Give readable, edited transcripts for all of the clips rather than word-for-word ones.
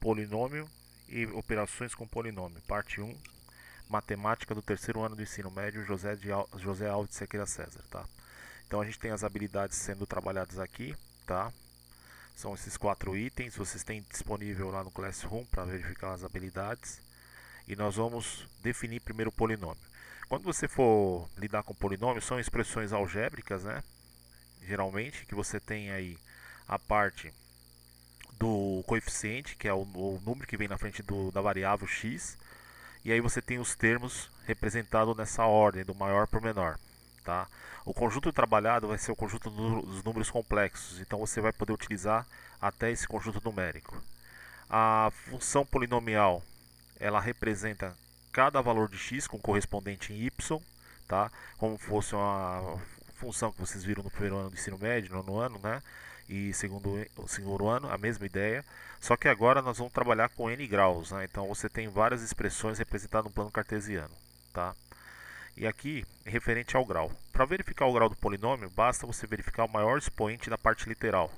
Polinômio e operações com polinômio, parte 1, matemática do terceiro ano do ensino médio, José Alves de Sequeira César, tá? Então a gente tem as habilidades sendo trabalhadas aqui, tá? São esses 4 itens, vocês têm disponível lá no Classroom para verificar as habilidades. E nós vamos definir primeiro o polinômio. Quando você for lidar com polinômio, são expressões algébricas, né? Geralmente, que você tem aí a parte do coeficiente, que é o número que vem na frente da variável x, e aí você tem os termos representados nessa ordem, do maior para o menor. Tá? O conjunto trabalhado vai ser o conjunto dos números complexos, então você vai poder utilizar até esse conjunto numérico. A função polinomial, ela representa cada valor de x com correspondente em y, tá? Como fosse uma função que vocês viram no primeiro ano do ensino médio, no nono ano, né? E segundo ano, a mesma ideia. Só que agora nós vamos trabalhar com n graus, né? Então você tem várias expressões representadas no plano cartesiano, tá? E aqui, referente ao grau. Para verificar o grau do polinômio, basta você verificar o maior expoente da parte literal.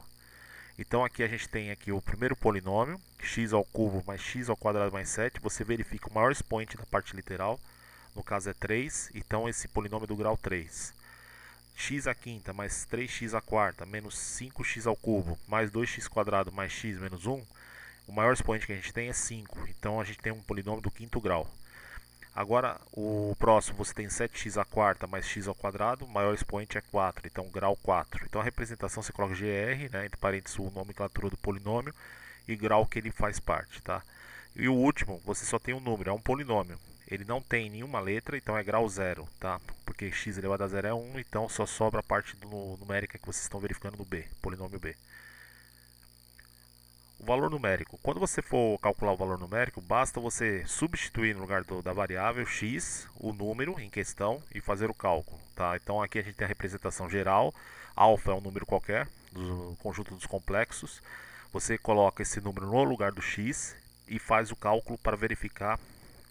Então aqui a gente tem aqui o primeiro polinômio, x ao cubo mais x ao quadrado mais 7. Você verifica o maior expoente da parte literal, no caso é 3, então esse polinômio é do grau 3. X à quinta mais 3x à quarta menos 5x ao cubo mais 2x quadrado mais x menos 1, o maior expoente que a gente tem é 5, então a gente tem um polinômio do quinto grau. Agora, o próximo, você tem 7x à quarta mais x ao quadrado, o maior expoente é 4, então grau 4. Então a representação você coloca GR, né, entre parênteses a nomenclatura do polinômio, e grau que ele faz parte. Tá? E o último, você só tem um número, é um polinômio. Ele não tem nenhuma letra, então é grau 0, tá? Porque x elevado a 0 é 1, então só sobra a parte numérica que vocês estão verificando no B, polinômio B. O valor numérico. Quando você for calcular o valor numérico, basta você substituir no lugar da variável x o número em questão e fazer o cálculo. Tá? Então aqui a gente tem a representação geral. Alfa é um número qualquer, do conjunto dos complexos. Você coloca esse número no lugar do x e faz o cálculo para verificar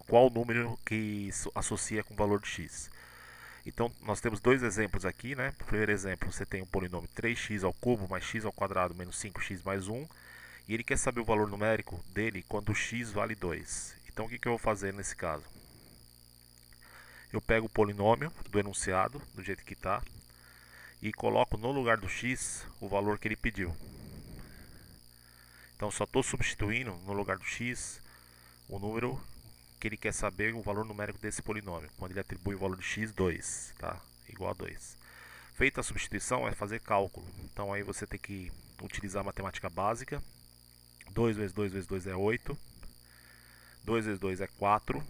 qual número que associa com o valor de x. Então nós temos dois exemplos aqui, né? No primeiro exemplo você tem o polinômio 3x ao cubo mais x ao quadrado menos 5x mais 1. E ele quer saber o valor numérico dele quando x vale 2. Então o que eu vou fazer nesse caso? Eu pego o polinômio do enunciado, do jeito que está, e coloco no lugar do x o valor que ele pediu. Então só estou substituindo no lugar do x o número que ele quer saber, o valor numérico desse polinômio, quando ele atribui o valor de x 2, tá? Igual a 2. Feita a substituição é fazer cálculo. Então aí você tem que utilizar a matemática básica. 2 vezes 2 vezes 2 é 8. 2 vezes 2 é 4.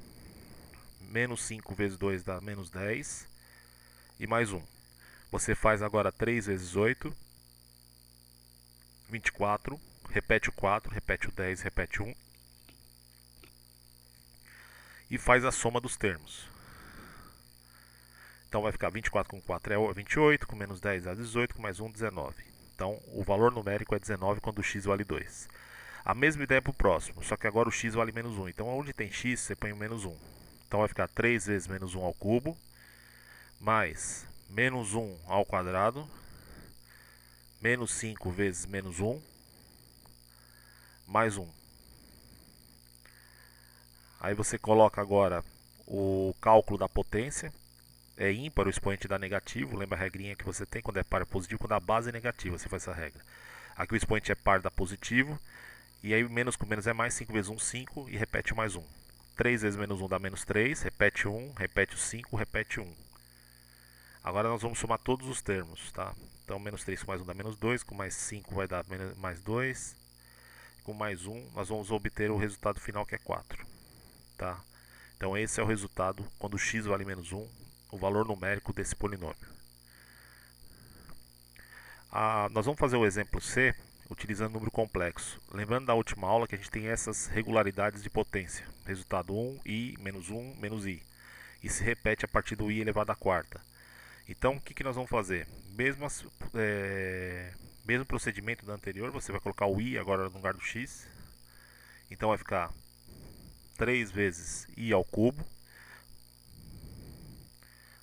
Menos 5 vezes 2 dá menos 10. E mais 1. Você faz agora 3 vezes 8. 24. Repete o 4, repete o 10, repete 1. E faz a soma dos termos. Então vai ficar 24 com 4 é 28, com menos 10 é 18, com mais 1, 19. Então o valor numérico é 19 quando o x vale 2. A mesma ideia para o próximo, só que agora o x vale menos 1. Então onde tem x, você põe o menos 1. Então vai ficar 3 vezes menos 1 ao cubo, mais menos 1 ao quadrado, menos 5 vezes menos 1, mais 1. Aí você coloca agora o cálculo da potência. É ímpar, o expoente dá negativo. Lembra a regrinha que você tem? Quando é par é positivo, quando a base é negativa, você faz essa regra. Aqui o expoente é par, dá positivo. E aí menos com menos é mais, 5 vezes 1, 5 e repete mais 1. 3 vezes menos 1 dá menos 3, repete 1, repete o 5, repete 1. Agora nós vamos somar todos os termos, tá? Então menos 3 com mais 1 dá menos 2, com mais 5 vai dar mais 2, com mais 1 nós vamos obter o resultado final que é 4, tá? Então esse é o resultado quando x vale menos 1, o valor numérico desse polinômio. Nós vamos fazer o exemplo C utilizando número complexo. Lembrando da última aula que a gente tem essas regularidades de potência. Resultado 1, i, menos 1, menos i. E se repete a partir do i elevado à quarta. Então o que nós vamos fazer? Mesmo procedimento do anterior, você vai colocar o i agora no lugar do x. Então vai ficar 3 vezes i ao cubo.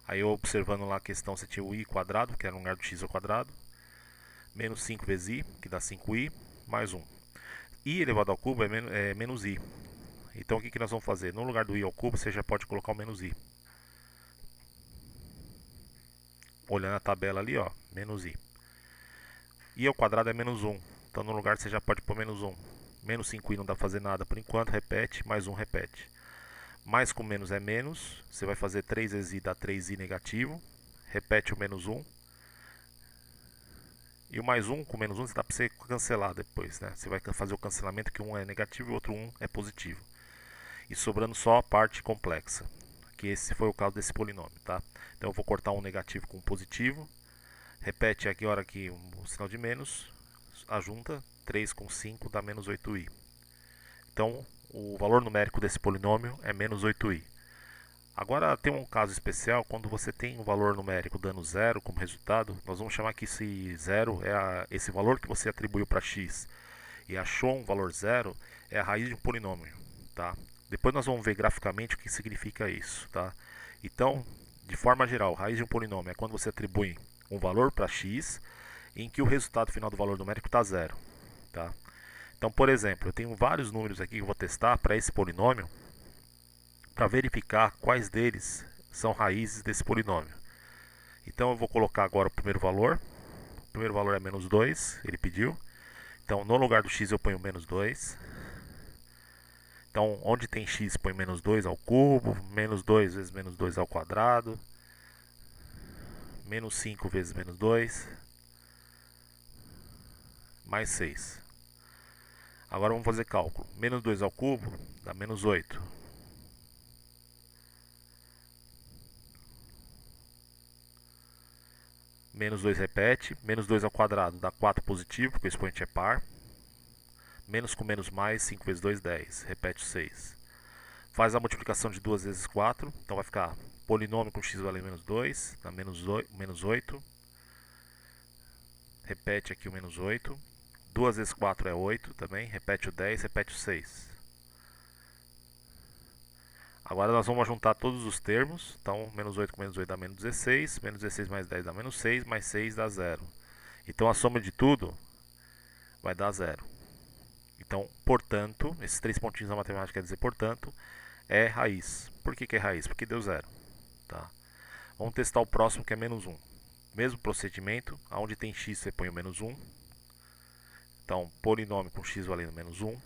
Aí eu observando lá a questão, você tinha o i quadrado, que era no lugar do x ao quadrado. Menos 5 vezes i, que dá 5i, mais 1. i elevado ao cubo é menos i. Então o que nós vamos fazer? No lugar do i ao cubo, você já pode colocar o menos i. Olhando a tabela ali, ó, menos i. I ao quadrado é menos 1. Então no lugar você já pode pôr menos 1. Menos 5i não dá pra fazer nada por enquanto, repete, mais 1 repete. Mais com menos é menos, você vai fazer 3 vezes i dá 3i negativo. Repete o menos 1. E o mais 1 com menos 1 dá para você cancelar depois, né? Você vai fazer o cancelamento que um é negativo e o outro 1 é positivo. E sobrando só a parte complexa, que esse foi o caso desse polinômio, tá? Então eu vou cortar um negativo com um positivo. Repete aqui a hora que o sinal de menos, ajunta 3 com 5 dá menos 8i. Então o valor numérico desse polinômio é menos 8i. Agora tem um caso especial, quando você tem um valor numérico dando zero como resultado, nós vamos chamar que esse zero é esse valor que você atribuiu para x e achou um valor zero, é a raiz de um polinômio, tá? Depois nós vamos ver graficamente o que significa isso, tá? Então, de forma geral, raiz de um polinômio é quando você atribui um valor para x em que o resultado final do valor numérico está zero, tá? Então, por exemplo, eu tenho vários números aqui que eu vou testar para esse polinômio, para verificar quais deles são raízes desse polinômio. Então eu vou colocar agora o primeiro valor. O primeiro valor é menos 2, ele pediu. Então no lugar do x eu ponho menos 2. Então onde tem x põe menos 2 ao cubo, menos 2 vezes menos 2 ao quadrado, menos 5 vezes menos 2, mais 6. Agora vamos fazer cálculo. Menos 2 ao cubo dá menos 8. Menos 2 repete, menos 2 ao quadrado dá 4 positivo, porque o expoente é par. Menos com menos mais, 5 vezes 2, 10. Repete 6. Faz a multiplicação de 2 vezes 4, então vai ficar polinômio com x valendo menos 2, dá menos 8. Repete aqui o menos 8. 2 vezes 4 é 8 também, repete o 10, repete o 6. Agora nós vamos juntar todos os termos, então menos 8 com menos 8 dá menos 16, menos 16 mais 10 dá menos 6, mais 6 dá 0. Então a soma de tudo vai dar 0. Então, portanto, esses 3 pontinhos na matemática quer dizer portanto, é raiz. Por que é raiz? Porque deu 0. Tá? Vamos testar o próximo que é menos 1. Mesmo procedimento, onde tem x você põe o menos 1. Então, polinômio com x valendo menos 1.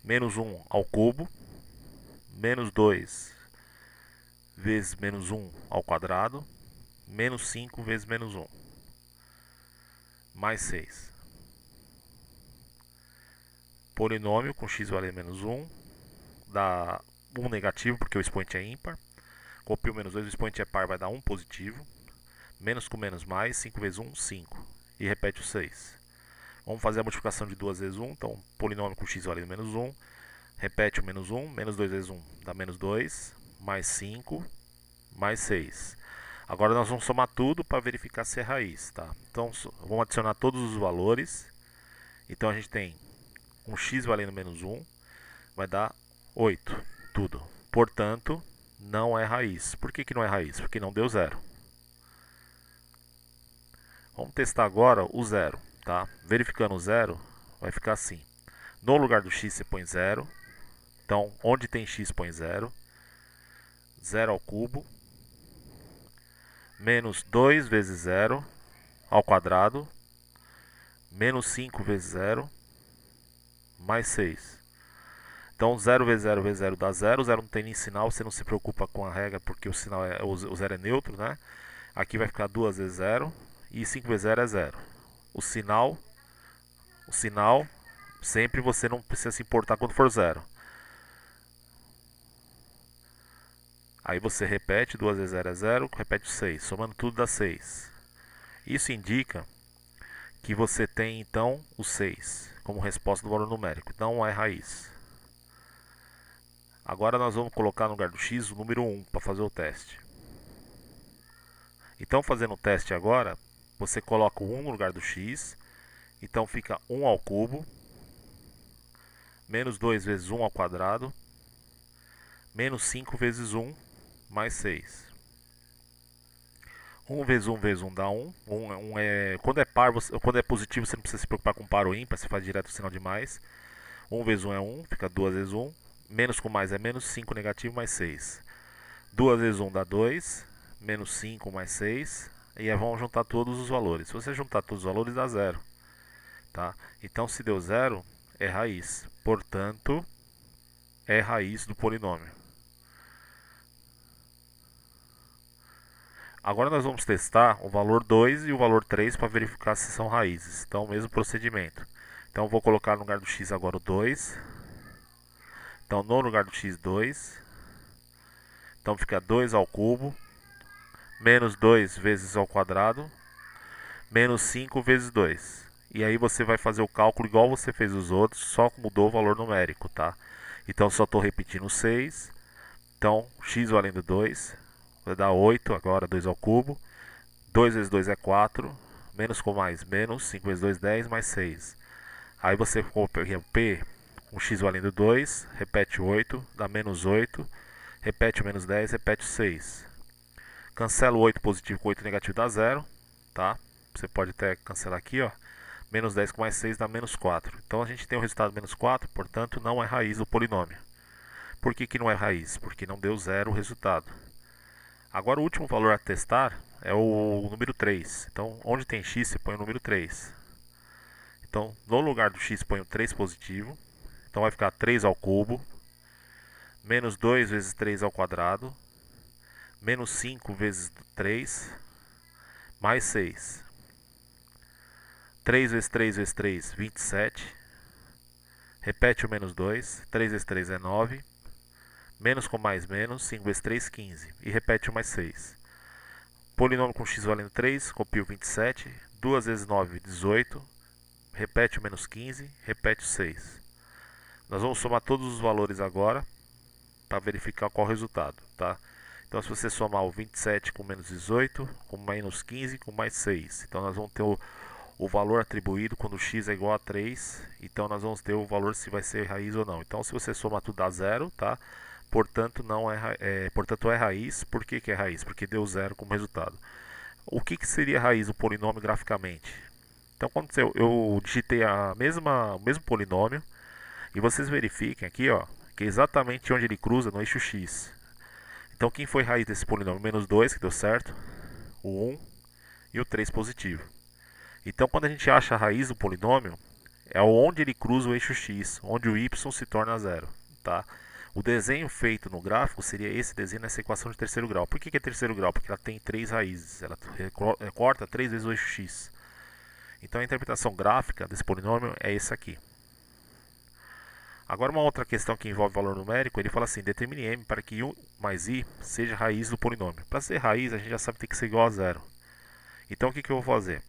Menos 1 ao cubo, menos 2 vezes menos 1 ao quadrado, menos 5 vezes menos 1, mais 6. Polinômio com x valendo menos 1, dá 1 negativo, porque o expoente é ímpar. Copio menos 2, o expoente é par, vai dar 1 positivo. Menos com menos mais, 5 vezes 1, 5. E repete o 6. Vamos fazer a multiplicação de 2 vezes 1, então polinômio com x valendo menos 1. Repete o menos 1, menos 2 vezes 1 dá menos 2, mais 5, mais 6. Agora nós vamos somar tudo para verificar se é raiz, tá? Então vamos adicionar todos os valores. Então a gente tem um x valendo menos 1, vai dar 8, tudo. Portanto, não é raiz. Por que não é raiz? Porque não deu 0. Vamos testar agora o 0, tá? Verificando o 0, vai ficar assim. No lugar do x você põe 0. Então, onde tem x põe 0. 0 ao cubo. Menos 2 vezes 0 ao quadrado. Menos 5 vezes 0. Mais 6. Então 0 vezes 0 vezes 0 dá 0. 0 não tem nem sinal, você não se preocupa com a regra porque o sinal o 0 é neutro, né? Aqui vai ficar 2 vezes 0 e 5 vezes 0 é 0. O sinal sempre você não precisa se importar quando for 0. Aí você repete, 2 vezes 0 é 0, repete 6, somando tudo dá 6. Isso indica que você tem então o 6 como resposta do valor numérico, não é raiz. Agora nós vamos colocar no lugar do x o número 1 para fazer o teste. Então fazendo o teste agora, você coloca o 1 no lugar do x, então fica 1 ao cubo, menos 2 vezes 1 ao quadrado, menos 5 vezes 1, mais 6. 1 vezes 1 vezes 1 dá 1. Quando é par, quando é positivo, você não precisa se preocupar com par ou ímpar, você faz direto o sinal de mais. 1 vezes 1 é 1, fica 2 vezes 1. Menos com mais é menos, 5 negativo mais 6. 2 vezes 1 dá 2, menos 5 mais 6. E aí vamos juntar todos os valores. Se você juntar todos os valores, dá 0. Tá? Então, se deu 0, é raiz. Portanto, é raiz do polinômio. Agora nós vamos testar o valor 2 e o valor 3 para verificar se são raízes. Então, o mesmo procedimento. Então, eu vou colocar no lugar do x agora o 2. Então, no lugar do x, 2. Então, fica 2 ao cubo, menos 2 vezes ao quadrado, menos 5 vezes 2. E aí você vai fazer o cálculo igual você fez os outros, só mudou o valor numérico, tá? Então, só estou repetindo 6. Então, x valendo 2, vai dar 8, agora 2 ao cubo. 2 vezes 2 é 4, menos com mais, menos, 5 vezes 2, 10, mais 6. Aí você copia P, um x valendo 2, repete 8, dá menos 8, repete o menos 10, repete 6. Cancela o 8 positivo com 8 negativo dá 0, tá? Você pode até cancelar aqui, ó. Menos 10 com mais 6 dá menos 4. Então a gente tem o resultado menos 4, portanto não é raiz do polinômio. Por que não é raiz? Porque não deu 0 o resultado. Agora o último valor a testar é o número 3. Então, onde tem x, você põe o número 3. Então, no lugar do x, põe o 3 positivo. Então, vai ficar 3 ao cubo, menos 2 vezes 3 ao quadrado, menos 5 vezes 3, mais 6. 3 vezes 3 vezes 3, 27. Repete o menos 2. 3 vezes 3 é 9. Menos com mais menos, 5 vezes 3, 15. E repete o mais 6. Polinômio com x valendo 3, copia o 27. 2 vezes 9, 18. Repete o menos 15, repete o 6. Nós vamos somar todos os valores agora para verificar qual é o resultado, tá? Então, se você somar o 27 com menos 18, com menos 15, com mais 6. Então, nós vamos ter o valor atribuído quando x é igual a 3. Então, nós vamos ter o valor se vai ser raiz ou não. Então, se você somar tudo dá 0, tá? Portanto, portanto, é raiz. Por que é raiz? Porque deu 0 como resultado. O que seria raiz do polinômio graficamente? Então, quando eu digitei o mesmo polinômio, e vocês verifiquem aqui, ó, que é exatamente onde ele cruza no eixo x. Então, quem foi raiz desse polinômio? Menos 2, que deu certo, o 1 e o 3 positivo. Então, quando a gente acha a raiz do polinômio, é onde ele cruza o eixo x, onde o y se torna 0, tá? O desenho feito no gráfico seria esse desenho nessa equação de terceiro grau. Por que é terceiro grau? Porque ela tem 3 raízes, ela corta 3 vezes o eixo x. Então a interpretação gráfica desse polinômio é esse aqui. Agora uma outra questão que envolve valor numérico, ele fala assim, determine m para que 1 mais i seja raiz do polinômio. Para ser raiz, a gente já sabe que tem que ser igual a 0. Então o que eu vou fazer?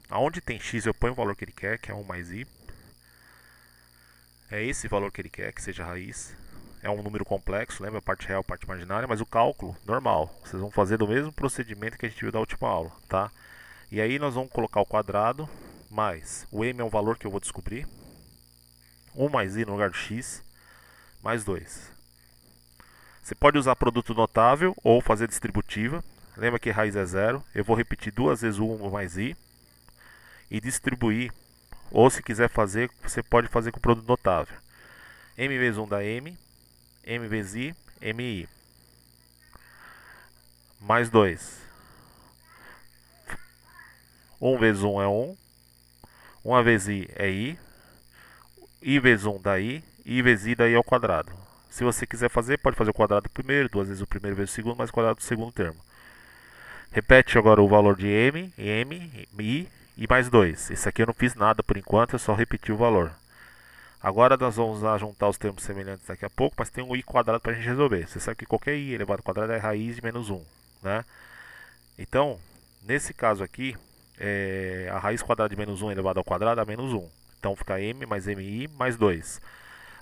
Aonde tem x eu ponho o valor que ele quer, que é 1 mais i. É esse valor que ele quer que seja raiz. É um número complexo, lembra? Parte real, parte imaginária, mas o cálculo, normal. Vocês vão fazer do mesmo procedimento que a gente viu da última aula, tá? E aí nós vamos colocar o quadrado, mais o m é um valor que eu vou descobrir. 1 mais i no lugar do x, mais 2. Você pode usar produto notável ou fazer distributiva. Lembra que raiz é 0. Eu vou repetir 2 vezes 1 mais i e distribuir. Ou se quiser fazer, você pode fazer com produto notável. M vezes 1 dá m, m vezes i, mi. Mais 2. 1 vezes 1 é 1. 1 vezes i é i vezes 1 dá i vezes i dá i ao quadrado. Se você quiser fazer, pode fazer o quadrado do primeiro, 2 vezes o primeiro vezes o segundo, mais o quadrado do segundo termo. Repete agora o valor de m, i e mais 2. Esse aqui eu não fiz nada por enquanto, eu só repeti o valor. Agora nós vamos juntar os termos semelhantes daqui a pouco, mas tem um i quadrado para a gente resolver. Você sabe que qualquer i elevado ao quadrado é raiz de menos 1, né? Então, nesse caso aqui, a raiz quadrada de menos 1 elevado ao quadrado é menos 1. Então fica m mais mi mais 2.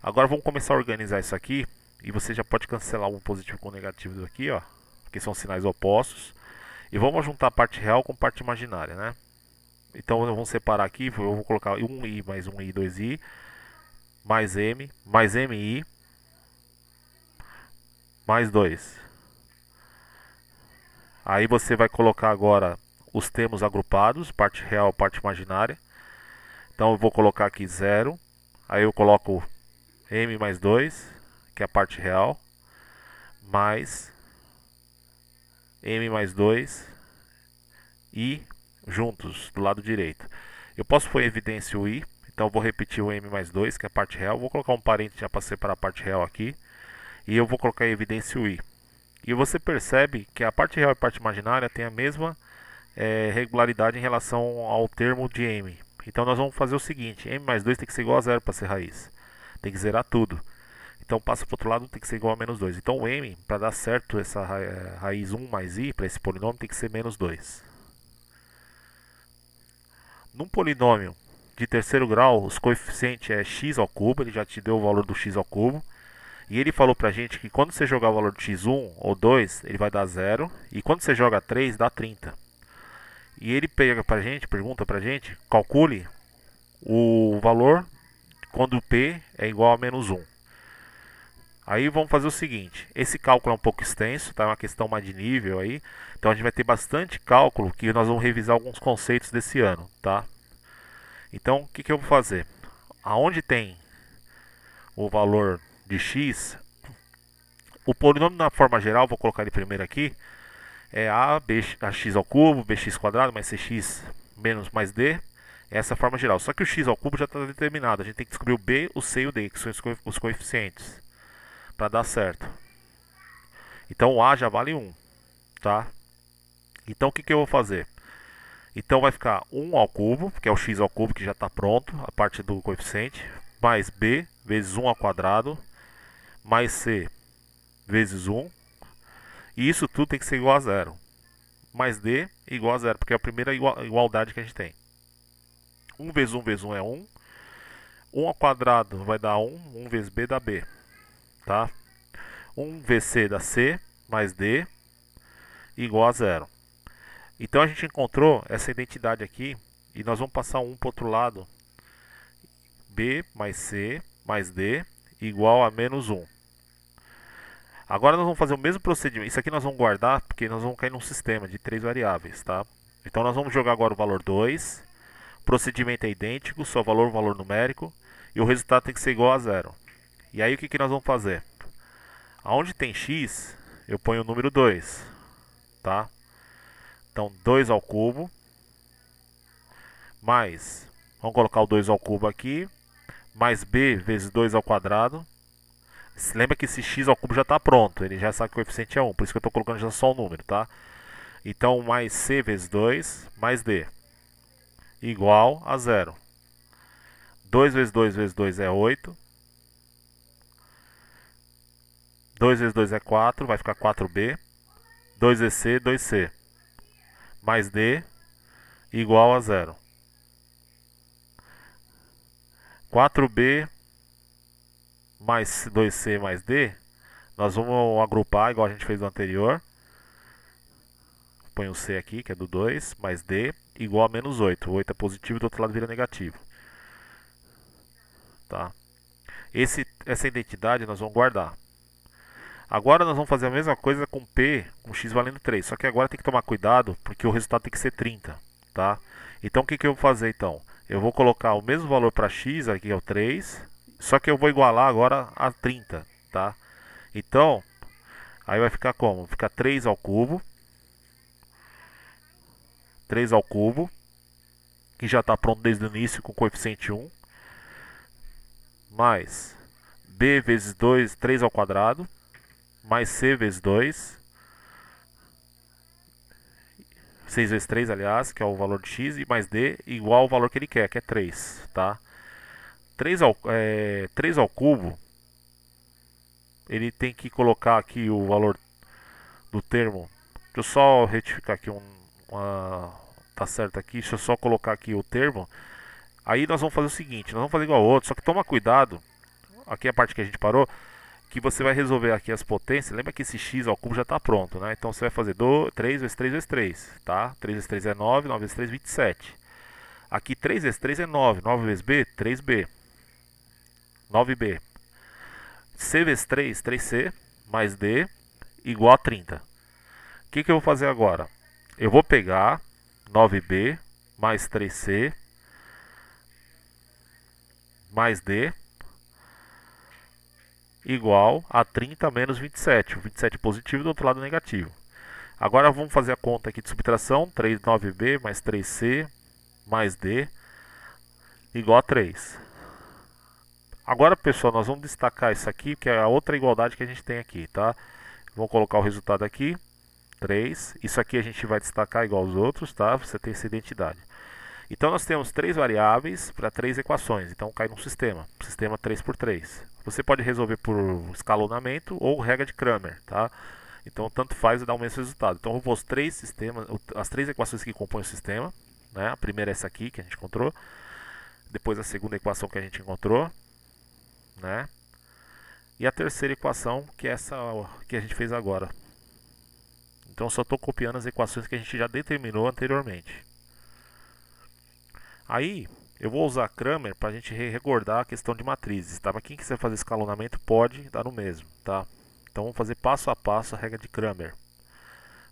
Agora vamos começar a organizar isso aqui. E você já pode cancelar um positivo com o negativo aqui, ó, porque são sinais opostos. E vamos juntar a parte real com a parte imaginária, né? Então vamos separar aqui, eu vou colocar 1i mais 1i, 2i, mais mi, mais 2. Aí você vai colocar agora os termos agrupados, parte real, parte imaginária. Então eu vou colocar aqui 0. Aí eu coloco m mais 2, que é a parte real, mais m mais 2 e juntos do lado direito. Eu posso pôr em evidência o i, então eu vou repetir o m mais 2, que é a parte real. Vou colocar um parênteses já para separar a parte real aqui. E eu vou colocar em evidência o i. E você percebe que a parte real e a parte imaginária tem a mesma regularidade em relação ao termo de m. Então nós vamos fazer o seguinte: m mais 2 tem que ser igual a 0 para ser raiz. Tem que zerar tudo. Então passa para o outro lado, tem que ser igual a menos 2. Então o m, para dar certo essa raiz 1 mais i, para esse polinômio, tem que ser menos 2. Num polinômio de terceiro grau, os coeficientes é x ao cubo, ele já te deu o valor do x ao cubo. E ele falou pra gente que quando você jogar o valor de x1 ou 2, ele vai dar 0. E quando você joga 3, dá 30. E ele pergunta pra gente, calcule o valor quando p é igual a menos 1. Aí vamos fazer o seguinte, esse cálculo é um pouco extenso, tá? É uma questão mais de nível aí. Então a gente vai ter bastante cálculo que nós vamos revisar alguns conceitos desse ano, tá? Então o que eu vou fazer? Aonde tem o valor de x, o polinômio na forma geral, vou colocar ele primeiro aqui, é ax ao cubo, bx quadrado mais cx menos mais d, essa é a forma geral. Só que o x ao cubo já está determinado, a gente tem que descobrir o b, o c e o d, que são os coeficientes, para dar certo. Então o a já vale 1, tá? Então o que eu vou fazer? Então vai ficar 1 ao cubo, que é o x ao cubo, que já está pronto, a parte do coeficiente, mais b vezes 1 ao quadrado, mais c vezes 1, e isso tudo tem que ser igual a 0. Mais d igual a 0, porque é a primeira igualdade que a gente tem. 1 vezes 1 vezes 1 é 1. 1 ao quadrado vai dar 1. 1 vezes b dá b. Tá? 1 vezes c dá c, mais d, igual a 0. Então a gente encontrou essa identidade aqui, e nós vamos passar 1 para o outro lado. b mais c mais d igual a menos 1. Agora nós vamos fazer o mesmo procedimento. Isso aqui nós vamos guardar, porque nós vamos cair num sistema de 3 variáveis, tá? Então nós vamos jogar agora o valor 2. O procedimento é idêntico, só valor numérico. E o resultado tem que ser igual a 0. E aí o que nós vamos fazer? Aonde tem x, eu ponho o número 2, tá? Então 2 ao cubo, mais, vamos colocar o 2 ao cubo aqui, mais b vezes 2 ao quadrado. Lembra que esse x ao cubo já está pronto, ele já sabe que o coeficiente é 1, por isso que eu estou colocando já só o número, tá? Então, mais c vezes 2, mais d, igual a 0. 2 vezes 2 vezes 2 é 8. 2 vezes 2 é 4, vai ficar 4b. 2 vezes c, 2c. Mais d, igual a 0. 4b mais 2c mais d, nós vamos agrupar igual a gente fez no anterior. Põe o c aqui, que é do 2, mais d, igual a menos 8. O 8 é positivo e do outro lado vira negativo. Tá? Essa identidade nós vamos guardar. Agora nós vamos fazer a mesma coisa com p, com x valendo 3. Só que agora tem que tomar cuidado, porque o resultado tem que ser 30. Tá? Então o que eu vou fazer então? Eu vou colocar o mesmo valor para x, aqui é o 3, só que eu vou igualar agora a 30. Tá? Então, aí vai ficar como? Vai ficar 3 ao cubo. 3 ao cubo, que já está pronto desde o início com coeficiente 1, mais b vezes 2, 3 ao quadrado, mais c vezes 2, 6 vezes 3, aliás, que é o valor de x, e mais d igual ao valor que ele quer, que é 3. Tá? 3 ao cubo, ele tem que colocar aqui o valor do termo. Deixa eu só retificar aqui tá certo aqui, deixa eu só colocar aqui o termo. Aí nós vamos fazer o seguinte, nós vamos fazer igual ao outro, só que toma cuidado, aqui é a parte que a gente parou, que você vai resolver aqui as potências. Lembra que esse x ao cubo já está pronto, né? Então você vai fazer 3 vezes 3 vezes 3, tá? 3 vezes 3 é 9, 9 vezes 3 é 27. Aqui 3 vezes 3 é 9, 9 vezes b, 3b, 9b. C vezes 3, 3c, mais d, igual a 30. que eu vou fazer agora? Eu vou pegar 9b mais 3c mais d igual a 30 menos 27. O 27 positivo e do outro lado negativo. Agora vamos fazer a conta aqui de subtração. 3 9b mais 3c mais d igual a 3. Agora, pessoal, nós vamos destacar isso aqui, que é a outra igualdade que a gente tem aqui, tá? Vamos colocar o resultado aqui. 3. Isso aqui a gente vai destacar igual aos outros, tá? Você tem essa identidade. Então nós temos 3 variáveis para 3 equações. Então cai num sistema 3 por 3. Você pode resolver por escalonamento ou regra de Cramer, tá? Então tanto faz e dá o mesmo resultado. Então eu vou os três sistemas, as 3 equações que compõem o sistema, né? A primeira é essa aqui que a gente encontrou, depois a segunda equação que a gente encontrou, né? E a terceira equação que é essa que a gente fez agora. Então só estou copiando as equações que a gente já determinou anteriormente. Aí eu vou usar Cramer para a gente recordar a questão de matrizes, tá? Para quem quiser fazer escalonamento pode dar no mesmo, tá? Então vamos fazer passo a passo a regra de Cramer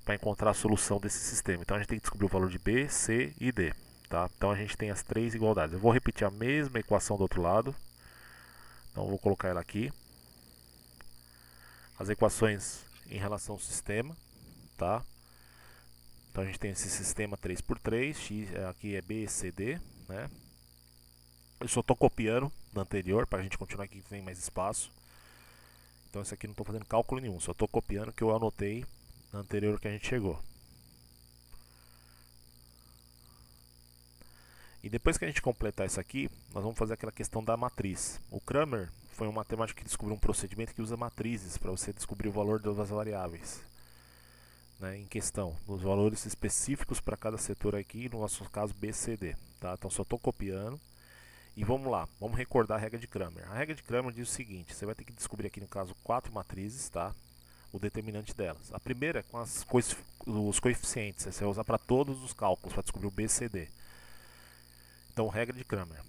para encontrar a solução desse sistema. Então a gente tem que descobrir o valor de B, C e D, tá? Então a gente tem as 3 igualdades. Eu vou repetir a mesma equação do outro lado. Então eu vou colocar ela aqui. As equações em relação ao sistema, tá? Então a gente tem esse sistema 3 por 3, x aqui é B, C, D, né? Eu só estou copiando da anterior para a gente continuar aqui que tem mais espaço. Então esse aqui não estou fazendo cálculo nenhum, só estou copiando o que eu anotei na anterior que a gente chegou. E depois que a gente completar isso aqui, nós vamos fazer aquela questão da matriz. O Cramer foi um matemático que descobriu um procedimento que usa matrizes para você descobrir o valor das variáveis, né, em questão, nos valores específicos para cada setor aqui, no nosso caso B, C, D. Tá? Então só estou copiando. E vamos lá, vamos recordar a regra de Cramer. A regra de Cramer diz o seguinte: você vai ter que descobrir aqui no caso 4 matrizes, tá? O determinante delas. A primeira é com os coeficientes, você vai usar para todos os cálculos para descobrir o B, C, D. Então, regra de Cramer.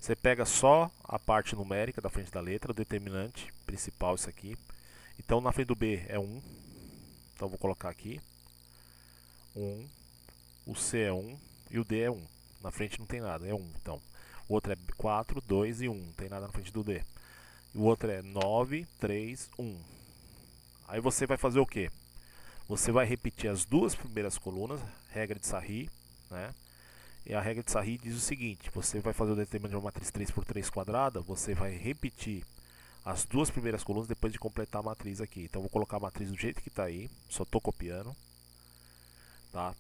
Você pega só a parte numérica da frente da letra, o determinante principal, isso aqui. Então, na frente do B é 1. Então, vou colocar aqui 1. O C é 1 e o D é 1. Na frente não tem nada, é 1. Então, o outro é 4, 2 e 1. Não tem nada na frente do D. E o outro é 9, 3, 1. Aí você vai fazer o quê? Você vai repetir as duas primeiras colunas, regra de Sarri, né? E a regra de Sarri diz o seguinte: você vai fazer o determinante de uma matriz 3 por 3 quadrada, você vai repetir as duas primeiras colunas depois de completar a matriz aqui. Então vou colocar a matriz do jeito que está aí, só estou copiando, tá?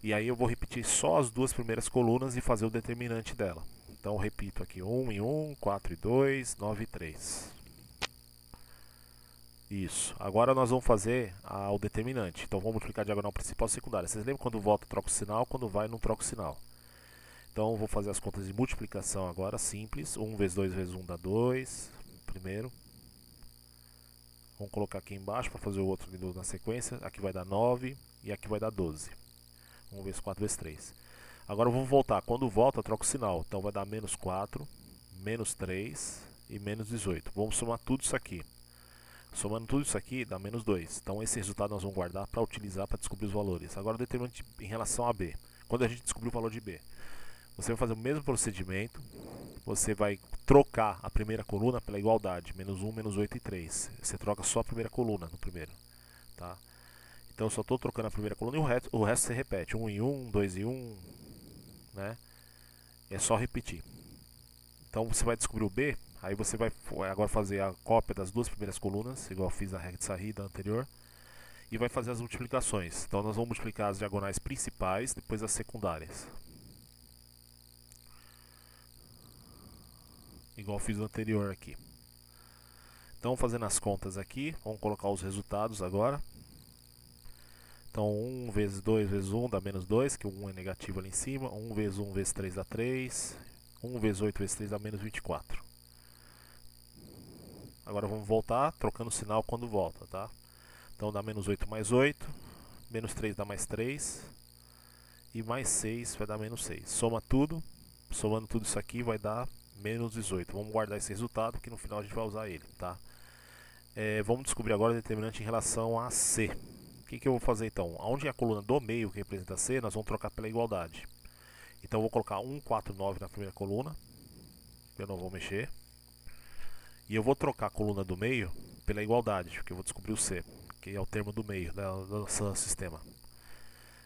E aí eu vou repetir só as duas primeiras colunas e fazer o determinante dela. Então eu repito aqui 1 e 1, 4 e 2, 9 e 3. Isso. Agora nós vamos fazer o determinante. Então vamos multiplicar a diagonal principal e secundária. Vocês lembram quando volta troca o sinal, quando vai não troca o sinal. Então eu vou fazer as contas de multiplicação agora, simples. 1 vezes 2 vezes 1 dá 2. Primeiro. Vamos colocar aqui embaixo para fazer o outro na sequência. Aqui vai dar 9 e aqui vai dar 12. 1 vezes 4 vezes 3. Agora vamos voltar. Quando volta, troca o sinal. Então vai dar menos 4, menos 3 e menos 18. Vamos somar tudo isso aqui. Somando tudo isso aqui dá menos 2. Então esse resultado nós vamos guardar para utilizar para descobrir os valores. Agora o determinante em relação a B. Quando a gente descobrir o valor de B, você vai fazer o mesmo procedimento. Você vai trocar a primeira coluna pela igualdade. Menos 1, menos 8 e 3. Você troca só a primeira coluna no primeiro. Tá? Então eu só estou trocando a primeira coluna e o resto você repete. 1 em 1, 2 em 1. Né? É só repetir. Então você vai descobrir o B. Aí você vai agora fazer a cópia das duas primeiras colunas, igual eu fiz na regra de Sarri da anterior, e vai fazer as multiplicações. Então nós vamos multiplicar as diagonais principais, depois as secundárias. Igual eu fiz no anterior aqui. Então fazendo as contas aqui, vamos colocar os resultados agora. Então 1 vezes 2 vezes 1 dá menos 2, que o 1 é negativo ali em cima. 1 vezes 1 vezes 3 dá 3. 1 vezes 8 vezes 3 dá menos 24. Agora vamos voltar, trocando o sinal quando volta, tá? Então dá menos 8 mais 8, menos 3 dá mais 3, e mais 6 vai dar menos 6. Soma tudo, somando tudo isso aqui vai dar menos 18. Vamos guardar esse resultado que no final a gente vai usar ele, tá? Vamos descobrir agora o determinante em relação a C. O que eu vou fazer então? Onde é a coluna do meio que representa C, nós vamos trocar pela igualdade. Então eu vou colocar 1, 4, 9 na primeira coluna. Eu não vou mexer. E eu vou trocar a coluna do meio pela igualdade, porque eu vou descobrir o C, que é o termo do meio do nosso sistema.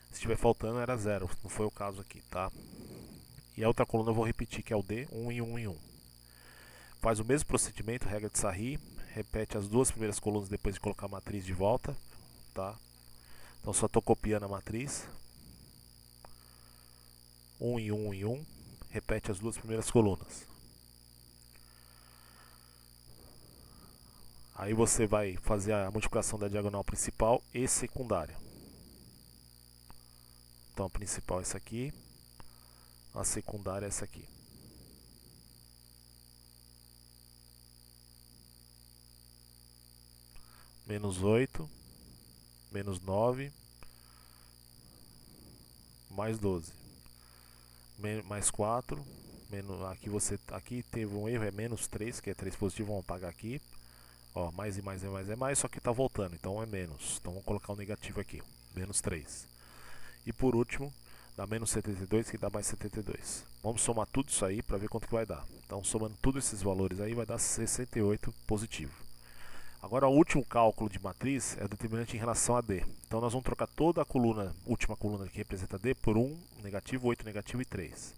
Se estiver faltando era 0, não foi o caso aqui, tá? E a outra coluna eu vou repetir, que é o D, 1 em 1 em 1. Faz o mesmo procedimento, regra de Sarri, repete as duas primeiras colunas depois de colocar a matriz de volta, tá? Então só estou copiando a matriz. 1 em 1 em 1, repete as duas primeiras colunas. Aí você vai fazer a multiplicação da diagonal principal e secundária. Então a principal é essa aqui, a secundária é essa aqui. Menos 8, menos 9, mais 12, mais 4, aqui teve um erro, é menos 3, que é 3 positivo, vamos apagar aqui. Ó, mais e mais e mais é mais, só que está voltando, então é menos. Então vamos colocar um negativo aqui, menos 3. E por último, dá menos 72, que dá mais 72. Vamos somar tudo isso aí para ver quanto que vai dar. Então somando todos esses valores aí vai dar 68 positivo. Agora o último cálculo de matriz é o determinante em relação a D. Então nós vamos trocar toda a coluna, última coluna que representa D, por 1 negativo, 8 negativo e 3.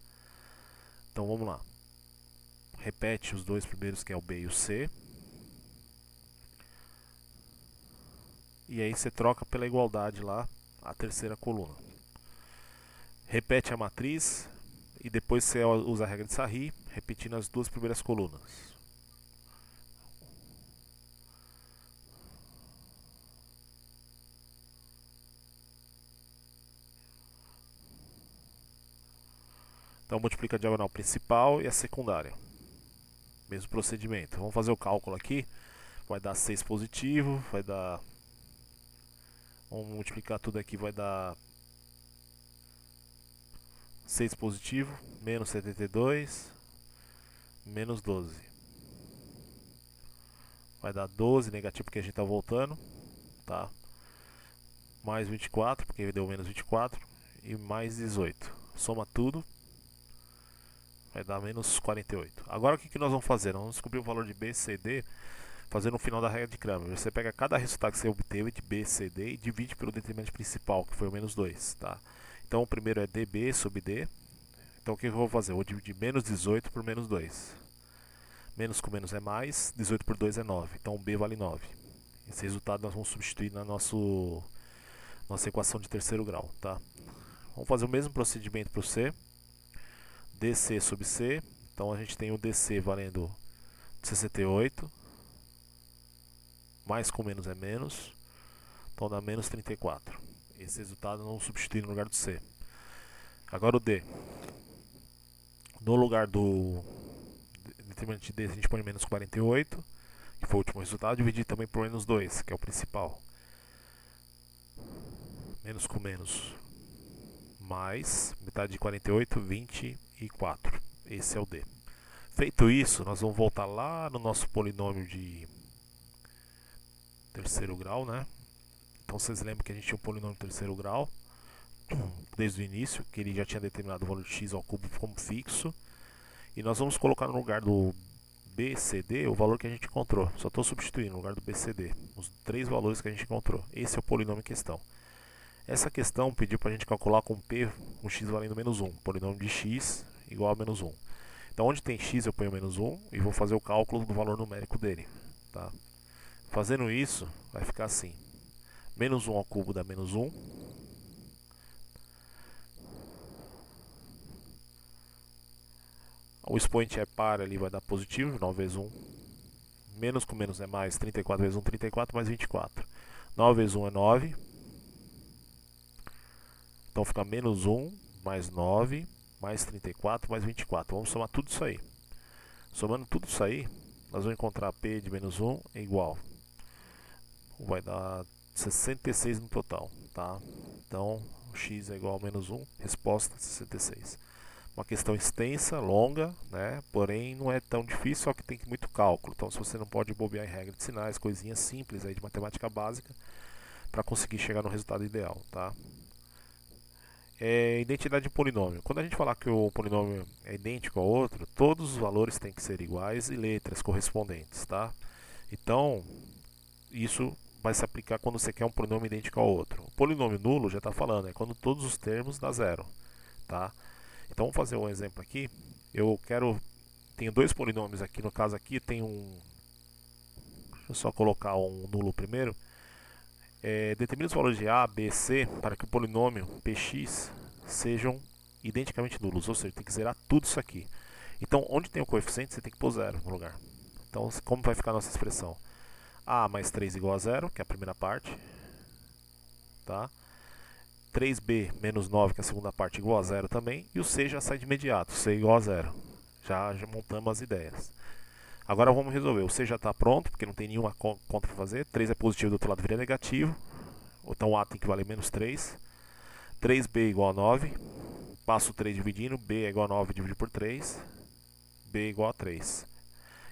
Então vamos lá. Repete os dois primeiros, que é o B e o C. E aí você troca pela igualdade lá a terceira coluna. Repete a matriz e depois você usa a regra de Sarri, repetindo as duas primeiras colunas. Então multiplica a diagonal principal e a secundária. Mesmo procedimento. Vamos fazer o cálculo aqui. Vai dar 6 positivo, vai dar... Vamos multiplicar tudo aqui, vai dar 6 positivo, menos 72, menos 12. Vai dar 12 negativo porque a gente está voltando, tá? Mais 24, porque deu menos 24, e mais 18. Soma tudo, vai dar menos 48. Agora o que nós vamos fazer? Nós vamos descobrir o valor de B, C, D, fazendo o final da regra de Cramer. Você pega cada resultado que você obteve de B, C, D e divide pelo determinante principal, que foi o menos 2, tá? Então o primeiro é DB sobre D. Então o que eu vou fazer? Eu vou dividir menos 18 por menos 2. Menos com menos é mais, 18 por 2 é 9. Então B vale 9. Esse resultado nós vamos substituir na nossa equação de terceiro grau, tá? Vamos fazer o mesmo procedimento para o C. DC sobre C. Então a gente tem o DC valendo 68. Mais com menos é menos. Então dá menos 34. Esse resultado nós vamos substituir no lugar do C. Agora o D. No lugar do determinante de D, a gente põe menos 48, que foi o último resultado, dividir também por menos 2, que é o principal. Menos com menos, mais, metade de 48, 24. Esse é o D. Feito isso, nós vamos voltar lá no nosso polinômio de terceiro grau, né? Então vocês lembram que a gente tinha um polinômio de terceiro grau, desde o início, que ele já tinha determinado o valor de x ao cubo como fixo. E nós vamos colocar no lugar do BCD o valor que a gente encontrou. Só estou substituindo no lugar do BCD os três valores que a gente encontrou. Esse é o polinômio em questão. Essa questão pediu para a gente calcular com P um x valendo menos 1. Polinômio de x igual a menos 1. Então onde tem x eu ponho menos 1 e vou fazer o cálculo do valor numérico dele. Tá? Fazendo isso, vai ficar assim. Menos 1 ao cubo dá menos 1. O expoente é par ali, vai dar positivo, 9 vezes 1. Menos com menos é mais, 34 vezes 1, 34, mais 24. 9 vezes 1 é 9. Então fica menos 1, mais 9, mais 34, mais 24. Vamos somar tudo isso aí. Somando tudo isso aí, nós vamos encontrar P de menos 1 é igual. Vai dar 66 no total, tá? Então, x é igual a menos 1, resposta 66. uma questão extensa, longa, né? Porém não é tão difícil, só que tem muito cálculo. Então se você não pode bobear em regra de sinais, coisinhas simples aí de matemática básica para conseguir chegar no resultado ideal, tá? Identidade de polinômio. Quando a gente falar que o polinômio é idêntico ao outro, todos os valores têm que ser iguais e letras correspondentes, tá? Então, isso vai se aplicar quando você quer um polinômio idêntico ao outro. O polinômio nulo já está falando, é quando todos os termos dá zero, tá? Então vamos fazer um exemplo aqui. Tenho dois polinômios aqui, no caso aqui tem deixa eu só colocar um nulo primeiro. Determine os valores de A, B, C para que o polinômio px sejam identicamente nulos, ou seja, tem que zerar tudo isso aqui. Então, onde tem o coeficiente, você tem que pôr zero no lugar. Então, como vai ficar a nossa expressão? A mais 3 igual a zero, que é a primeira parte. Tá? 3b menos 9, que é a segunda parte, igual a zero também. E o c já sai de imediato, c igual a zero. Já montamos as ideias. Agora vamos resolver. O c já está pronto, porque não tem nenhuma conta para fazer. 3 é positivo, do outro lado vira negativo. Então a tem que valer menos 3. 3b igual a 9. Passo 3 dividindo. b é igual a 9 dividido por 3. b igual a 3.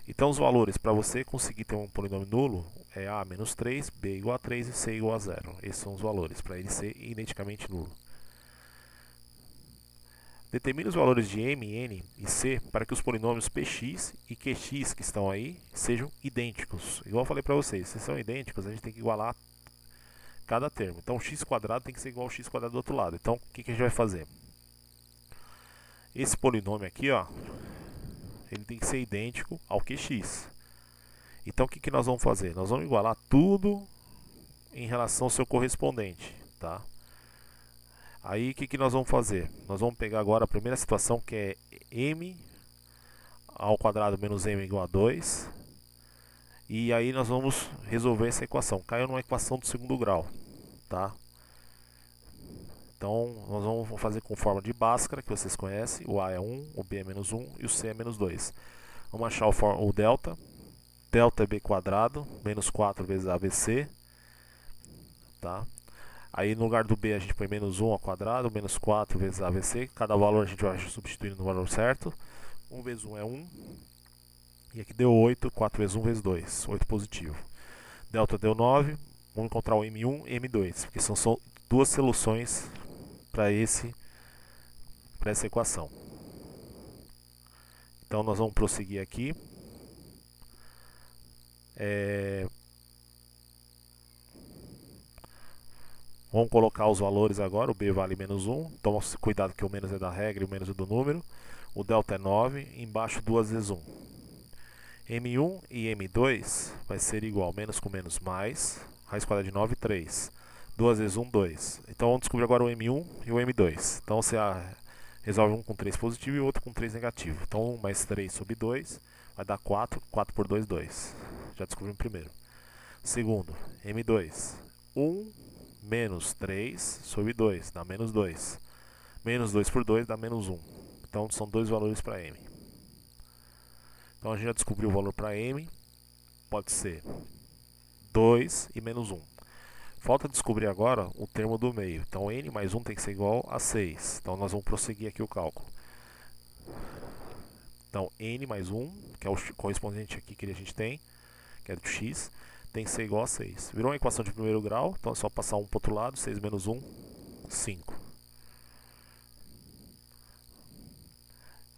Então os valores para você conseguir ter um polinômio nulo é a menos 3, b igual a 3 e c igual a 0. Esses são os valores para ele ser identicamente nulo. Determine os valores de m, n e c para que os polinômios px e qx que estão aí sejam idênticos. Igual eu falei para vocês, se são idênticos, a gente tem que igualar cada termo. Então o x quadrado tem que ser igual ao x quadrado do outro lado. Então o que a gente vai fazer? Esse polinômio aqui, ó, ele tem que ser idêntico ao qx. Então o que nós vamos fazer? Nós vamos igualar tudo em relação ao seu correspondente, tá? Aí o que nós vamos fazer? Nós vamos pegar agora a primeira situação, que é m ao quadrado menos m igual a 2. E aí nós vamos resolver essa equação. Caiu numa equação do segundo grau, tá? Então nós vamos fazer com forma de Bhaskara, que vocês conhecem. O a é 1, o b é menos 1 e o c é menos 2. Vamos achar o delta. Delta é b quadrado, menos 4 vezes ABC. Tá? Aí no lugar do b a gente põe menos 1 ao quadrado, menos 4 vezes ABC. Cada valor a gente vai substituindo no valor certo. 1 vezes 1 é 1. E aqui deu 8, 4 vezes 1 vezes 2. 8 positivo. Delta deu 9. Vamos encontrar o M1 e M2, porque são duas soluções para essa equação. Então nós vamos prosseguir aqui. Vamos colocar os valores agora. O b vale menos 1. Toma cuidado que o menos é da regra e o menos é do número. O delta é 9. Embaixo 2 vezes 1. M1 e M2 vai ser igual menos com menos mais. Raiz quadrada de 9, 3. 2 vezes 1, 2. Então vamos descobrir agora o M1 e o M2. Então você resolve um com 3 positivo e o outro com 3 negativo. Então 1 mais 3 sobre 2 vai dar 4. 4 por 2, 2. Já descobrimos o primeiro. Segundo, M2. 1 menos 3 sobre 2 dá menos 2. Menos 2 por 2 dá menos 1. Então são dois valores para M. Então a gente já descobriu o valor para M. Pode ser 2 e menos 1. Falta descobrir agora o termo do meio. Então n mais 1 tem que ser igual a 6. Então nós vamos prosseguir aqui o cálculo. Então n mais 1, que é o correspondente aqui que a gente tem, que é do x, tem que ser igual a 6. Virou uma equação de primeiro grau, então é só passar 1 para o outro lado. 6 menos 1, 5.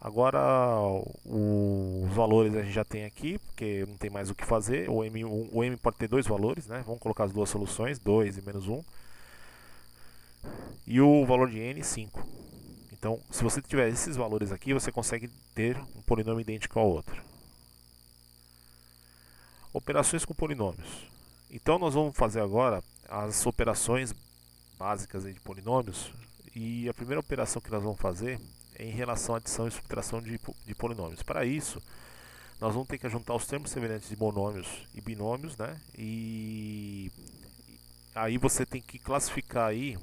Agora os valores a gente já tem aqui, porque não tem mais o que fazer. O M pode ter dois valores, né? Vamos colocar as duas soluções, 2 e menos 1. E o valor de n, 5. Então, se você tiver esses valores aqui, você consegue ter um polinômio idêntico ao outro. Operações com polinômios. Então nós vamos fazer agora as operações básicas de polinômios. E a primeira operação que nós vamos fazer é em relação à adição e subtração de polinômios. Para isso, nós vamos ter que juntar os termos semelhantes de monômios e binômios, né? E aí você tem que classificar aí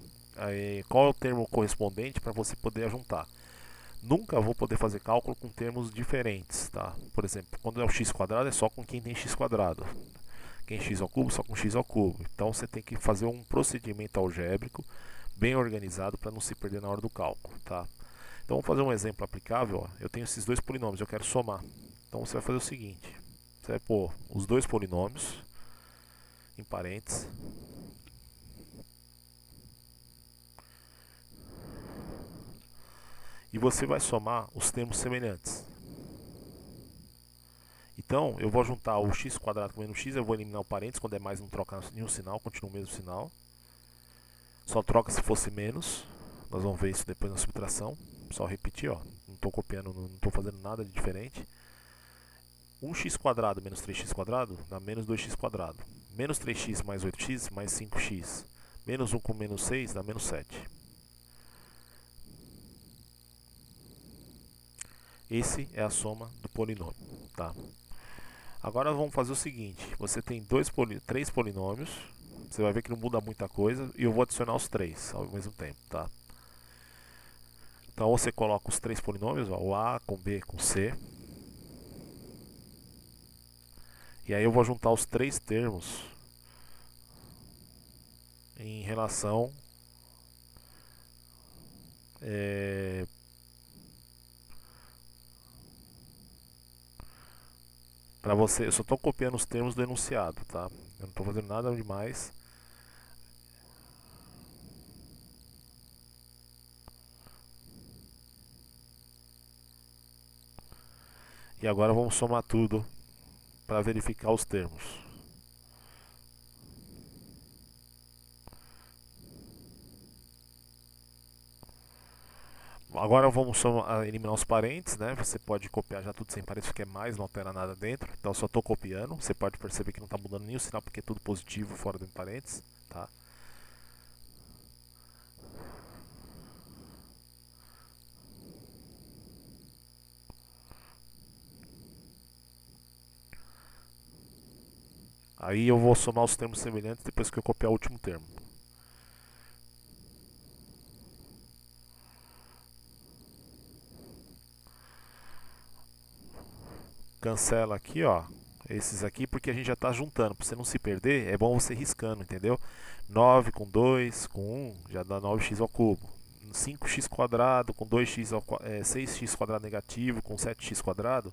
qual é o termo correspondente para você poder juntar. Nunca vou poder fazer cálculo com termos diferentes, tá? Por exemplo, quando é o x quadrado é só com quem tem x quadrado. Quem x ao cubo, só com x ao cubo. Então você tem que fazer um procedimento algébrico bem organizado para não se perder na hora do cálculo, tá? Então vamos fazer um exemplo aplicável. Ó. Eu tenho esses dois polinômios, eu quero somar. Então você vai fazer o seguinte: você vai pôr os dois polinômios em parênteses. E você vai somar os termos semelhantes. Então, eu vou juntar o x² com menos x, eu vou eliminar o parênteses, quando é mais não troca nenhum sinal, continua o mesmo sinal. Só troca se fosse menos, nós vamos ver isso depois na subtração. Só repetir, ó, não estou copiando, não estou fazendo nada de diferente. 1x² menos 3x² dá menos 2x². Menos 3x mais 8x mais 5x. Menos 1 com menos 6 dá menos 7. Esse é a soma do polinômio, tá? Agora vamos fazer o seguinte: você tem três polinômios, você vai ver que não muda muita coisa, e eu vou adicionar os três ao mesmo tempo, tá? Então você coloca os três polinômios, ó, o A com B com C, e aí eu vou juntar os três termos em relação para você. Eu só estou copiando os termos do enunciado, tá? Eu não estou fazendo nada demais. E agora vamos somar tudo para verificar os termos. Agora vamos eliminar os parênteses, né? Você pode copiar já tudo sem parênteses, porque é mais, não altera nada dentro. Então eu só estou copiando. Você pode perceber que não está mudando nenhum sinal, porque é tudo positivo fora do parênteses, tá? Aí eu vou somar os termos semelhantes depois que eu copiar o último termo. Cancela aqui, ó, esses aqui, porque a gente já está juntando. Para você não se perder, é bom você riscando, entendeu? 9 com 2 com 1 já dá 9x ao cubo. 5x² com 2x 6x² negativo com 7x².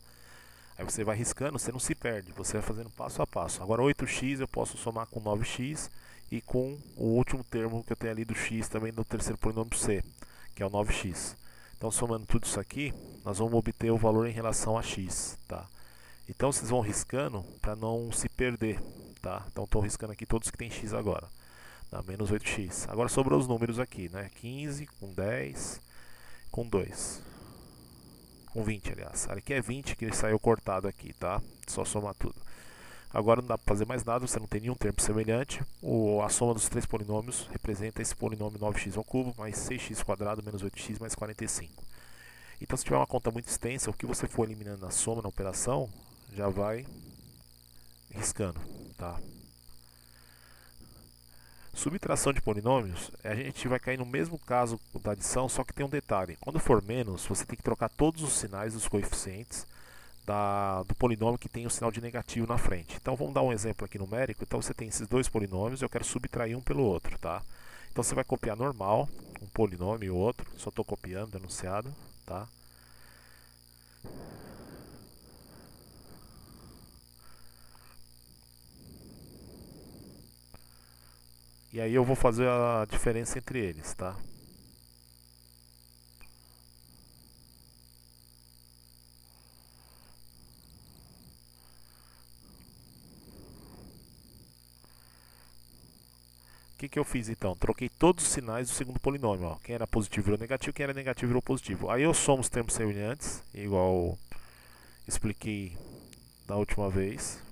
Aí você vai riscando, você não se perde, você vai fazendo passo a passo. Agora 8x eu posso somar com 9x e com o último termo que eu tenho ali do x também do terceiro polinômio c, que é o 9x. Então somando tudo isso aqui, nós vamos obter o valor em relação a x, tá? Então vocês vão riscando para não se perder, tá? Então estou riscando aqui todos que tem x agora. Dá menos 8x. Agora sobrou os números aqui, né? 15 com 10 com 2. Com 20, aliás. Aqui é 20 que ele saiu cortado aqui, tá? Só somar tudo. Agora não dá para fazer mais nada, você não tem nenhum termo semelhante. A soma dos três polinômios representa esse polinômio 9x ao cubo mais 6x² menos 8x mais 45. Então se tiver uma conta muito extensa, o que você for eliminando na soma, na operação, já vai riscando, tá? Subtração de polinômios, a gente vai cair no mesmo caso da adição, só que tem um detalhe. Quando for menos, você tem que trocar todos os sinais dos coeficientes do polinômio que tem o sinal de negativo na frente. Então vamos dar um exemplo aqui numérico. Então você tem esses dois polinômios, eu quero subtrair um pelo outro, tá? Então você vai copiar normal, um polinômio e o outro, só estou copiando, enunciado, tá? E aí eu vou fazer a diferença entre eles, tá? O que eu fiz então? Troquei todos os sinais do segundo polinômio. Ó. Quem era positivo virou negativo, quem era negativo virou positivo. Aí eu somo os termos semelhantes, igual expliquei da última vez.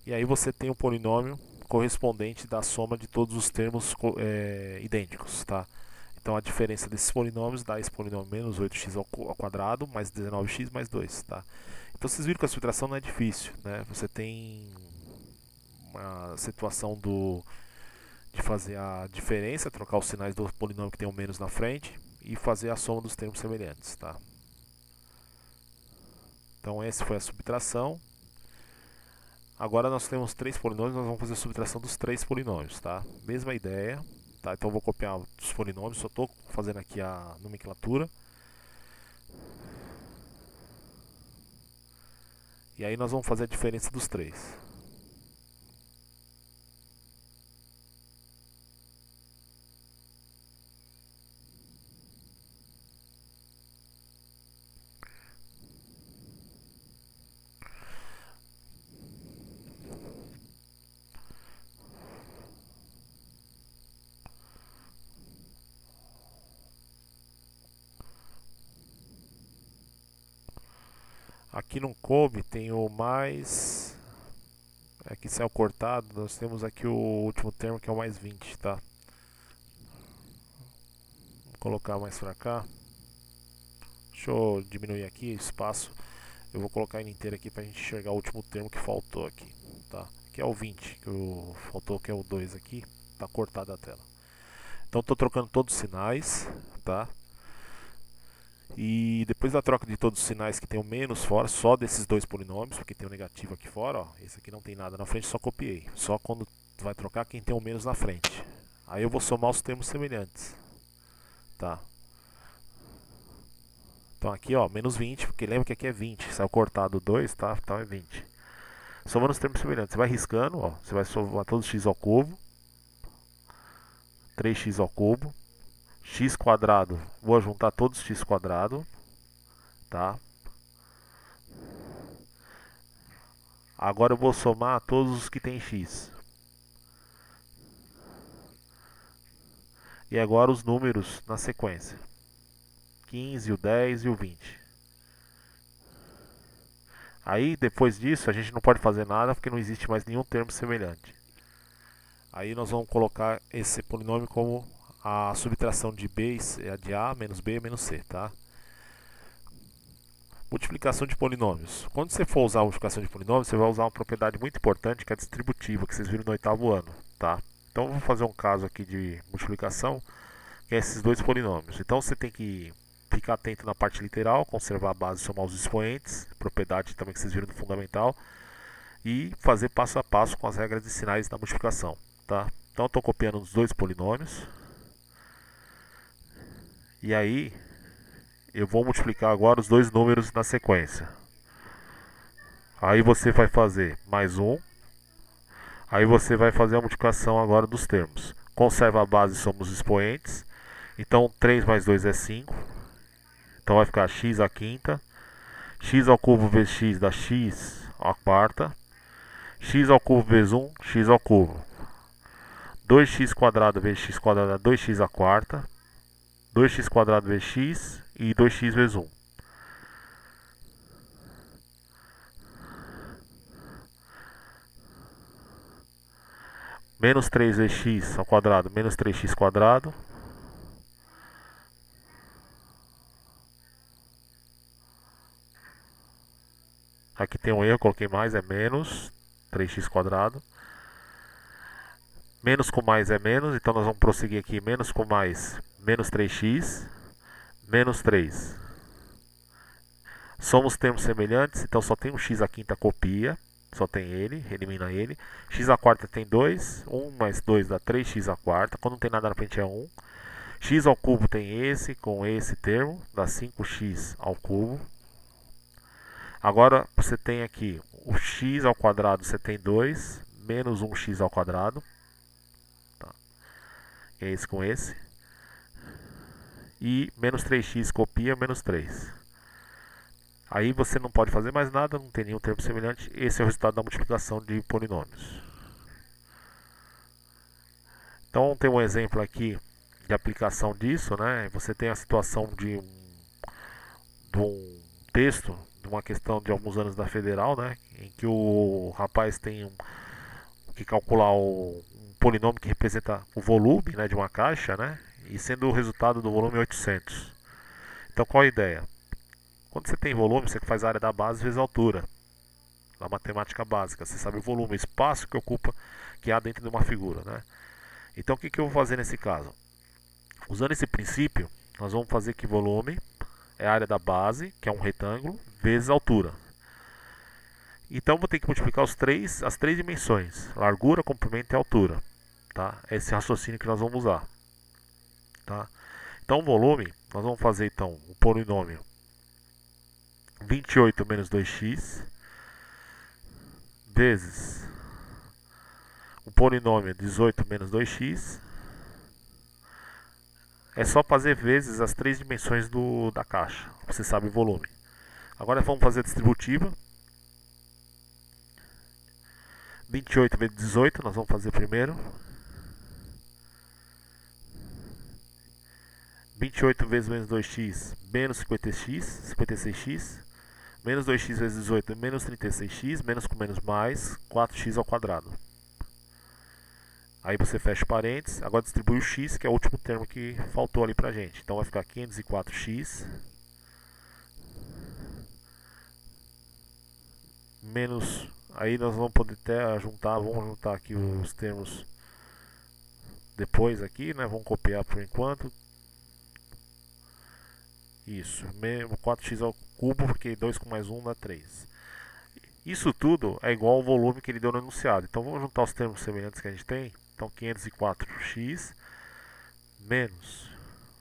E aí você tem o polinômio correspondente da soma de todos os termos idênticos, tá? Então a diferença desses polinômios dá esse polinômio menos 8x ao quadrado mais 19x mais 2, tá? Então vocês viram que a subtração não é difícil, né? Você tem uma situação de fazer a diferença, trocar os sinais do polinômio que tem o menos na frente e fazer a soma dos termos semelhantes, tá? Então essa foi a subtração. Agora nós temos três polinômios, nós vamos fazer a subtração dos três polinômios, tá? Mesma ideia, tá? Então eu vou copiar os polinômios, só estou fazendo aqui a nomenclatura. E aí nós vamos fazer a diferença dos três. Aqui no coube tem o mais... Aqui saiu cortado, nós temos aqui o último termo que é o mais 20, tá? Vou colocar mais pra cá. Deixa eu diminuir aqui o espaço. Eu vou colocar ele inteiro aqui pra gente enxergar o último termo que faltou aqui, tá? Que é o 20, que faltou, que é o 2 aqui. Tá cortado a tela. Então estou trocando todos os sinais, tá? E depois da troca de todos os sinais que tem o menos fora, só desses dois polinômios, porque tem o negativo aqui fora, ó, esse aqui não tem nada na frente, só copiei. Só quando vai trocar quem tem o menos na frente. Aí eu vou somar os termos semelhantes, tá? Então aqui, ó, menos 20, porque lembra que aqui é 20, saiu cortado 2, tá? Então é 20. Somando os termos semelhantes, você vai riscando, ó, você vai somar todos x ao cubo, 3x ao cubo, x quadrado, vou juntar todos x quadrado, tá? Agora eu vou somar todos os que tem x. E agora os números na sequência. 15, o 10 e o 20. Aí depois disso a gente não pode fazer nada porque não existe mais nenhum termo semelhante. Aí nós vamos colocar esse polinômio como a subtração de b de a menos b menos c, tá? Multiplicação de polinômios. Quando você for usar a multiplicação de polinômios, você vai usar uma propriedade muito importante que é a distributiva, que vocês viram no 8º ano, tá? Então vamos fazer um caso aqui de multiplicação, que é esses dois polinômios. Então você tem que ficar atento na parte literal, conservar a base e somar os expoentes, propriedade também que vocês viram no fundamental, e fazer passo a passo com as regras de sinais da multiplicação, tá? Então eu estou copiando os dois polinômios, e aí eu vou multiplicar agora os dois números na sequência. Aí você vai fazer mais um. Aí você vai fazer a multiplicação agora dos termos. Conserva a base e soma os expoentes. Então 3 mais 2 é 5. Então vai ficar x à quinta. X ao cubo vezes x dá x à quarta. X ao cubo vezes 1, x ao cubo. 2x quadrado vezes x quadrado dá 2x à quarta. 2x quadrado vezes x e 2x vezes 1. Menos 3 vezes x ao quadrado, menos 3x quadrado. Aqui tem um erro, coloquei mais, é menos 3x quadrado. Menos com mais é menos, então nós vamos prosseguir aqui. Menos com mais, menos 3x, menos 3. Somos termos semelhantes, então só tem um x à quinta copia. Só tem ele, elimina ele. X à quarta tem 2, 1 mais 2 dá 3x à quarta. Quando não tem nada na frente é 1. X ao cubo tem esse, com esse termo, dá 5x ao cubo. Agora você tem aqui o x ao quadrado, você tem 2, menos 1x ao quadrado. Tá. É esse com esse. E menos 3x copia, menos 3. Aí você não pode fazer mais nada, não tem nenhum termo semelhante. Esse é o resultado da multiplicação de polinômios. Então tem um exemplo aqui de aplicação disso, né? Você tem a situação de um texto, de uma questão de alguns anos da Federal, né? Em que o rapaz tem que calcular um polinômio que representa o volume, né, de uma caixa, né? E sendo o resultado do volume 800. Então qual a ideia? Quando você tem volume, você faz a área da base vezes a altura. Na matemática básica, você sabe o volume, o espaço que ocupa, que há dentro de uma figura, né? Então o que eu vou fazer nesse caso? Usando esse princípio, nós vamos fazer que volume é a área da base, que é um retângulo, vezes a altura. Então vou ter que multiplicar as três dimensões, largura, comprimento e altura. Tá? Esse raciocínio que nós vamos usar. Tá? Então o volume, nós vamos fazer então o polinômio 28 menos 2x vezes o polinômio 18 menos 2x. É só fazer vezes as três dimensões da caixa. Você sabe o volume. Agora vamos fazer a distributiva. 28 vezes 18, nós vamos fazer primeiro. 28 vezes menos 2x, menos 56x. Menos 2x vezes 18, menos 36x. Menos com menos mais, 4x ao quadrado. Aí você fecha parênteses. Agora distribui o x, que é o último termo que faltou ali pra gente. Então vai ficar 504x menos... Aí nós vamos poder até juntar, vamos juntar aqui os termos depois aqui, né? Vamos copiar por enquanto. Isso, 4x ao cubo, porque 2 com mais 1 dá 3. Isso tudo é igual ao volume que ele deu no enunciado. Então vamos juntar os termos semelhantes que a gente tem. Então 504x menos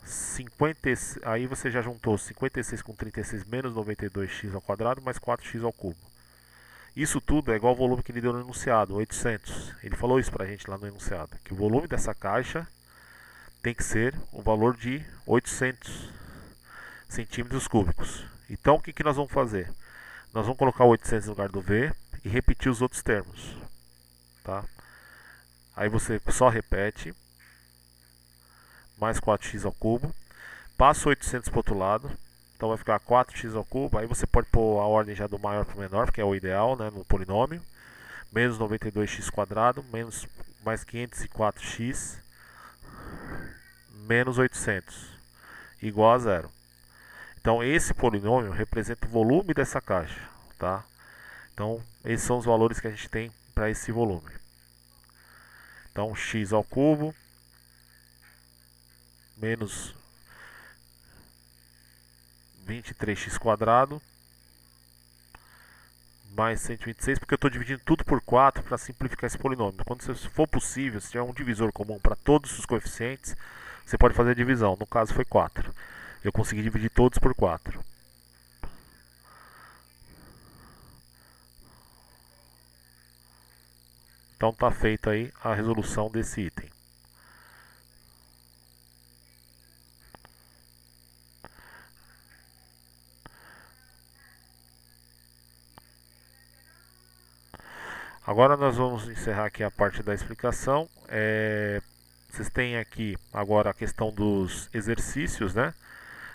50, aí você já juntou 56 com 36 menos 92x ao quadrado mais 4x ao cubo. Isso tudo é igual ao volume que ele deu no enunciado, 800. Ele falou isso pra gente lá no enunciado, que o volume dessa caixa tem que ser o valor de 800 centímetros cúbicos. Então o que nós vamos fazer? Nós vamos colocar o 800 no lugar do V e repetir os outros termos. Tá? Aí você só repete, mais 4x ao cubo, passa o 800 para o outro lado, então vai ficar 4x ao cubo, aí você pode pôr a ordem já do maior para o menor, que é o ideal, né, no polinômio, menos 92x quadrado, menos mais 504x, menos 800, igual a zero. Então esse polinômio representa o volume dessa caixa, tá? Então esses são os valores que a gente tem para esse volume. Então x ao cubo menos 23x quadrado mais 126, porque eu estou dividindo tudo por 4 para simplificar esse polinômio. Quando for possível, se tiver um divisor comum para todos os coeficientes, você pode fazer a divisão. No caso foi 4. Eu consegui dividir todos por 4. Então está feita aí a resolução desse item. Agora nós vamos encerrar aqui a parte da explicação. Vocês têm aqui agora a questão dos exercícios, né?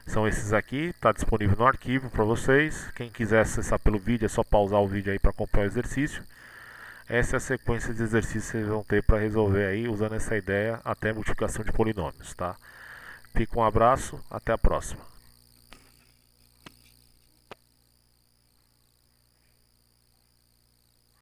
São esses aqui, está disponível no arquivo para vocês. Quem quiser acessar pelo vídeo é só pausar o vídeo aí para acompanhar o exercício. Essa é a sequência de exercícios que vocês vão ter para resolver aí, usando essa ideia até multiplicação de polinômios, tá? Fica um abraço, até a próxima.